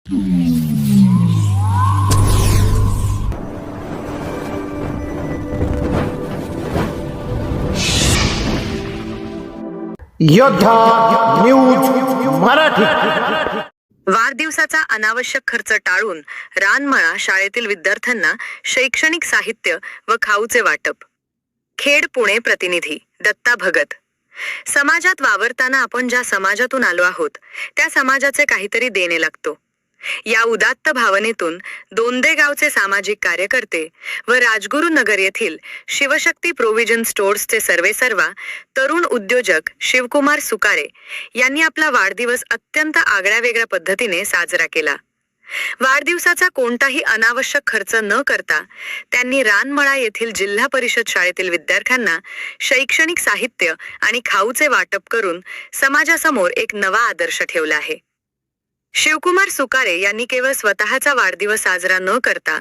योद्धा न्यूज मराठी। वाढदिवसाचा अनावश्यक खर्च टाळून रानमळा शाळेतील विद्यार्थ्यांना शैक्षणिक साहित्य व खाऊचे वाटप। खेड पुणे प्रतिनिधी दत्ता भगत। समाजात वावरताना आपण ज्या समाजातून आलो आहोत त्या समाजाचे काहीतरी देणे लागतो। या उदात्त भावनेतून दोंदे गावचे सामाजिक कार्यकर्ते व राजगुरू नगर येथील शिवशक्ती प्रोव्हिजन स्टोर्सचे सर्वेसर्वा तरुण उद्योजक शिवकुमार सुकारे यांनी आपला वाढदिवस अत्यंत आगळ्यावेगळ्या पद्धतीने साजरा केला। वाढदिवसाचा कोणताही अनावश्यक खर्च न करता त्यांनी रानमळा येथील जिल्हा परिषद शाळेतील विद्यार्थ्यांना शैक्षणिक साहित्य आणि खाऊचे वाटप करून समाजासमोर एक नवा आदर्श ठेवला आहे। शिवकुमार सुकारे यांनी केवळ स्वतःचा वाढदिवस साजरा न करता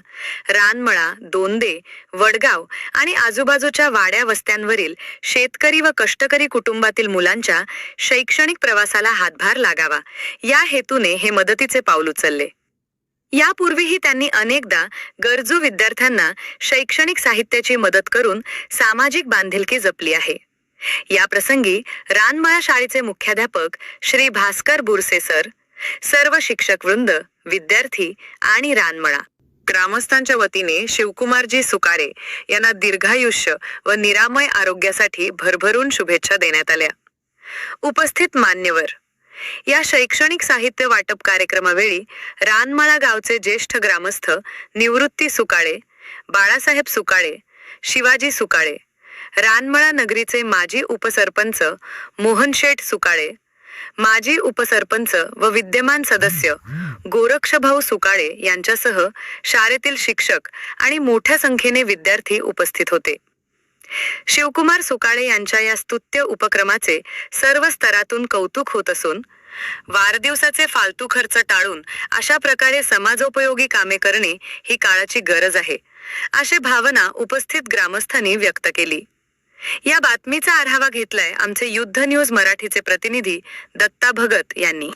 रानमळा, दोंदे, वडगाव आणि आजूबाजूच्या वाड्या वस्त्यांवरील शेतकरी व कष्टकरी कुटुंबातील मुलांच्या शैक्षणिक प्रवासाला हातभार लागावा या हेतूने हे मदतीचे पाऊल उचलले। यापूर्वीही त्यांनी अनेकदा गरजू विद्यार्थ्यांना शैक्षणिक साहित्याची मदत करून सामाजिक बांधिलकी जपली आहे। या प्रसंगी रानमळा शाळेचे मुख्याध्यापक श्री भास्कर बुरसे सर, सर्व शिक्षक वृंद, विद्यार्थी आणि रानमळा ग्रामस्थांच्या वतीने शिवकुमारजी सुकारे यांना दीर्घायुष्य व निरामय आरोग्यासाठी भरभरून शुभेच्छा देण्यात आल्या। उपस्थित मान्यवर। या शैक्षणिक साहित्य वाटप कार्यक्रमावेळी रानमळा गावचे ज्येष्ठ ग्रामस्थ निवृत्ती सुकाळे, बाळासाहेब सुकाळे, शिवाजी सुकाळे, रानमळा नगरीचे माजी उपसरपंच मोहनशेठ सुकाळे, माजी उपसरपंच व विद्यमान सदस्य गोरक्षभाऊ सुकाळे यांच्यासह शाळेतील शिक्षक आणि मोठ्या संख्येने विद्यार्थी उपस्थित होते। शिवकुमार सुकाळे यांच्या या स्तुत्य उपक्रमाचे सर्व स्तरातून कौतुक होत असून वाढदिवसाचे फालतू खर्च टाळून अशा प्रकारे समाजोपयोगी कामे करणे ही काळाची गरज आहे, अशी भावना उपस्थित ग्रामस्थांनी व्यक्त केली। या बातमीचा आढावा घेतलाय आमचे युद्ध न्यूज मराठीचे प्रतिनिधी दत्ता भगत यांनी।